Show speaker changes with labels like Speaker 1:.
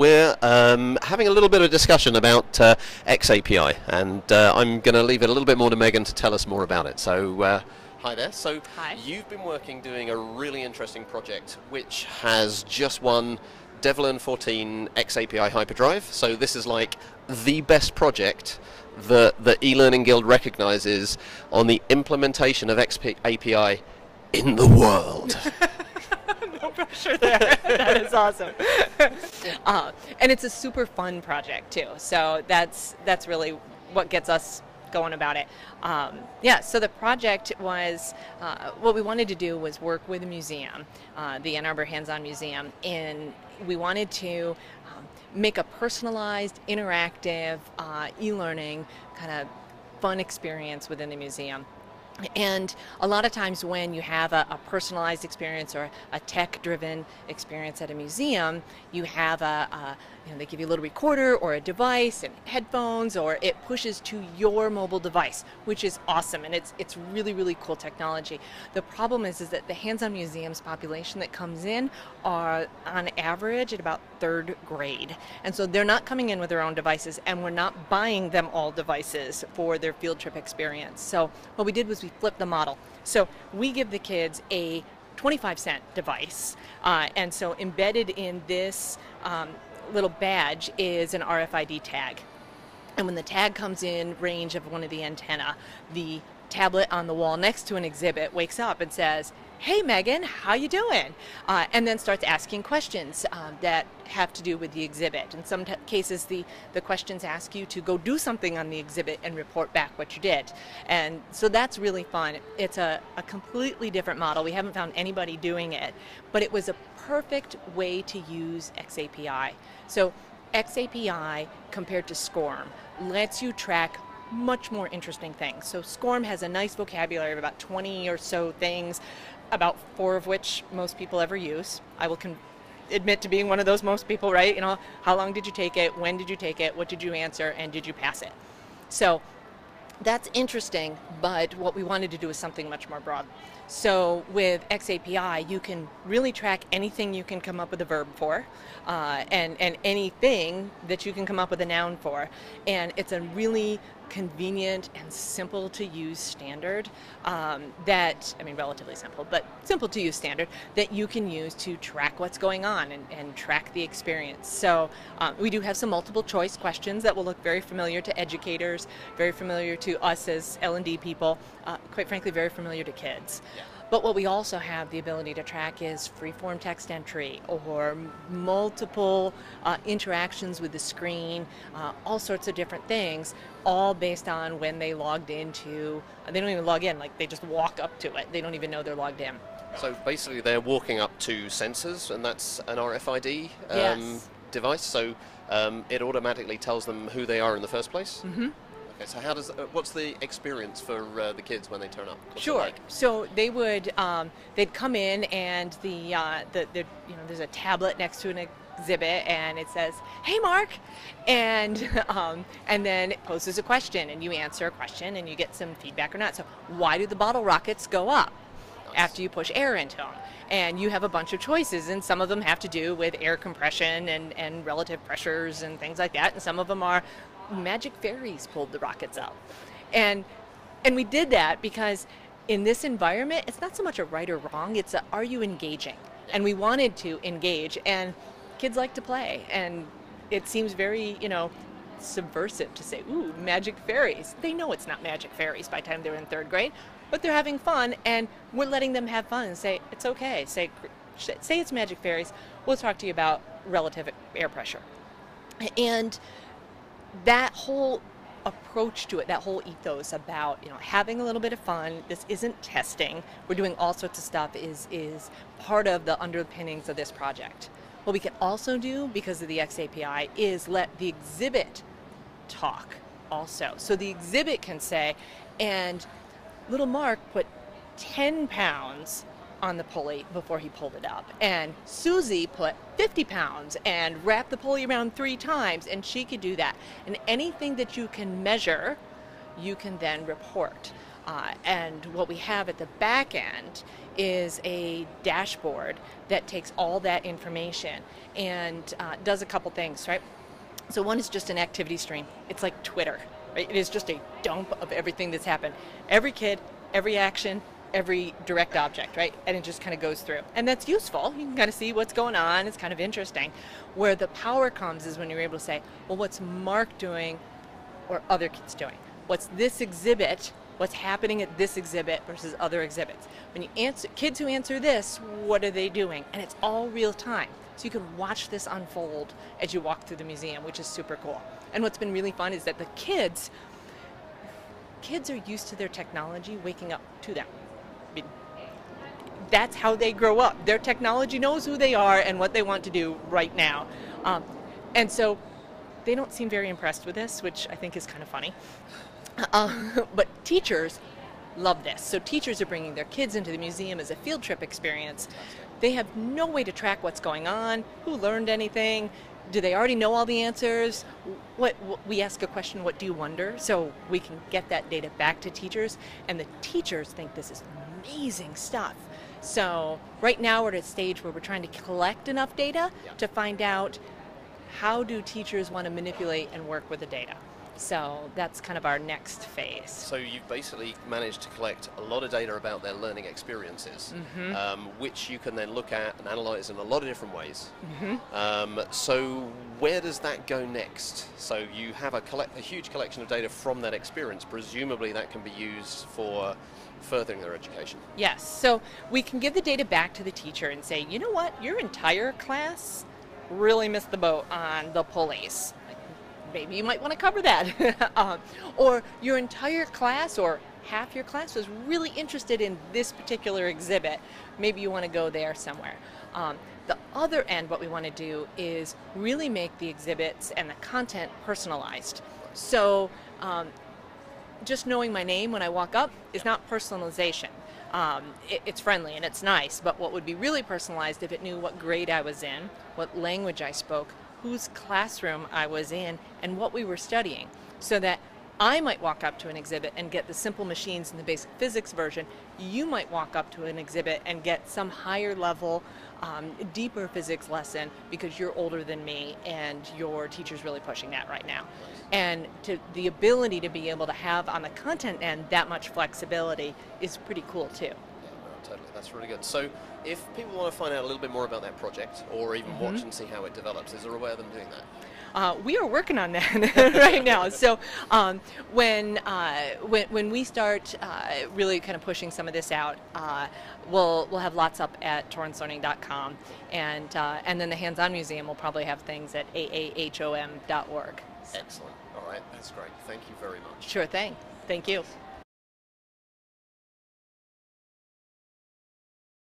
Speaker 1: We're having a little bit of discussion about xAPI, and I'm going to leave it a little bit more to Megan to tell us more about it. So, hi there. So,
Speaker 2: Hi.
Speaker 1: you've been working doing a really interesting project which has just won Devlin 14 xAPI Hyperdrive. So, this is like the best project that the e-learning guild recognizes on the implementation of xAPI in the world.
Speaker 2: No pressure there. That is awesome. And it's a super fun project too. So that's really what gets us going about it. Yeah, so the project was, what we wanted to do was work with a museum, the Ann Arbor Hands-On Museum, and we wanted to make a personalized, interactive, e-learning kind of fun experience within the museum. And a lot of times when you have a personalized experience or a tech-driven experience at a museum, you have they give you a little recorder or a device and headphones, or it pushes to your mobile device, which is awesome, and it's really, really cool technology. The problem is that the hands-on museums population that comes in are on average at about third grade, and so they're not coming in with their own devices, and we're not buying them all devices for their field trip experience. So what we did was we flipped the model. So we give the kids a 25-cent device, and so embedded in this little badge is an RFID tag. And when the tag comes in range of one of the antenna, the tablet on the wall next to an exhibit wakes up and says, "Hey Megan, how you doing?" And then starts asking questions that have to do with the exhibit. In some cases, the questions ask you to go do something on the exhibit and report back what you did. And so that's really fun. It's a completely different model. We haven't found anybody doing it, but it was a perfect way to use xAPI. So xAPI compared to SCORM lets you track much more interesting things. So SCORM has a nice vocabulary of about 20 or so things, about 4 of which most people ever use. I will admit to being one of those most people, right? You know, how long did you take it? When did you take it? What did you answer? And did you pass it? So that's interesting, but what we wanted to do is something much more broad. So with xAPI, you can really track anything you can come up with a verb for, and anything that you can come up with a noun for. And it's a really convenient and simple to use standard relatively simple, but simple to use standard that you can use to track what's going on and track the experience. So we do have some multiple choice questions that will look very familiar to educators, very familiar to us as L&D people, quite frankly very familiar to kids.
Speaker 1: Yeah.
Speaker 2: But what we also have the ability to track is free-form text entry or multiple interactions with the screen, all sorts of different things, all based on when they logged into, they don't even log in, like they just walk up to it. They don't even know they're logged in.
Speaker 1: So basically they're walking up to sensors, and that's an RFID
Speaker 2: Yes.
Speaker 1: device, so it automatically tells them who they are in the first place?
Speaker 2: Mm-hmm.
Speaker 1: Okay, so how does, what's the experience for the kids when they turn up? What's it
Speaker 2: Sure.
Speaker 1: like?
Speaker 2: So they would, they'd come in, and there's a tablet next to an exhibit, and it says, "Hey Mark," and then it poses a question, and you answer a question, and you get some feedback or not. So why do the bottle rockets go up after you push air into them? And you have a bunch of choices, and some of them have to do with air compression and relative pressures and things like that, and some of them are magic fairies pulled the rockets up. And we did that because in this environment, it's not so much a right or wrong, it's a, are you engaging? And we wanted to engage, and kids like to play, and it seems very, subversive to say, ooh, magic fairies. They know it's not magic fairies by the time they're in third grade, but they're having fun, and we're letting them have fun and say, it's okay, say it's magic fairies, we'll talk to you about relative air pressure. And that whole approach to it, that whole ethos about having a little bit of fun, this isn't testing, we're doing all sorts of stuff, is part of the underpinnings of this project. What we can also do, because of the xAPI, is let the exhibit talk also. So the exhibit can say, and little Mark put 10 pounds on the pulley before he pulled it up, and Susie put 50 pounds and wrapped the pulley around 3 times, and she could do that. And anything that you can measure, you can then report. And what we have at the back end is a dashboard that takes all that information and does a couple things, right? So one is just an activity stream. It's like Twitter, right? It is just a dump of everything that's happened. Every kid, every action, every direct object, right? And it just kind of goes through. And that's useful. You can kind of see what's going on. It's kind of interesting. Where the power comes is when you're able to say, well, what's Mark doing or other kids doing? What's this exhibit? What's happening at this exhibit versus other exhibits? When you answer, kids who answer this, what are they doing? And it's all real time. So you can watch this unfold as you walk through the museum, which is super cool. And what's been really fun is that the kids are used to their technology waking up to them. I mean, that's how they grow up. Their technology knows who they are and what they want to do right now. And so they don't seem very impressed with this, which I think is kind of funny. But teachers love this. So teachers are bringing their kids into the museum as a field trip experience. They have no way to track what's going on, who learned anything, do they already know all the answers? We ask a question, what do you wonder? So we can get that data back to teachers, and the teachers think this is amazing stuff. So right now we're at a stage where we're trying to collect enough data to find out how do teachers want to manipulate and work with the data. So that's kind of our next phase.
Speaker 1: So you've basically managed to collect a lot of data about their learning experiences, which you can then look at and analyze in a lot of different ways. So where does that go next? So you have a huge collection of data from that experience. Presumably that can be used for furthering their education.
Speaker 2: Yes, so we can give the data back to the teacher and say, you know what, your entire class really missed the boat on the pulleys. Maybe you might want to cover that. Or your entire class or half your class was really interested in this particular exhibit. Maybe you want to go there somewhere. The other end, what we want to do is really make the exhibits and the content personalized. So just knowing my name when I walk up is not personalization. It's friendly and it's nice, but what would be really personalized if it knew what grade I was in, what language I spoke, whose classroom I was in, and what we were studying, so that I might walk up to an exhibit and get the simple machines in the basic physics version. You might walk up to an exhibit and get some higher level, deeper physics lesson because you're older than me and your teacher's really pushing that right now. And the ability to be able to have on the content end that much flexibility is pretty cool too.
Speaker 1: Yeah, no, totally. That's really good. So if people want to find out a little bit more about that project or even watch and see how it develops, is there a way of them doing that?
Speaker 2: We are working on that right now. So when we start really kind of pushing some of this out, we'll have lots up at torranceLearning.com, and then the Hands-On Museum will probably have things at aahom.org.
Speaker 1: Excellent. All right, that's great. Thank you very much.
Speaker 2: Sure thing. Thank you.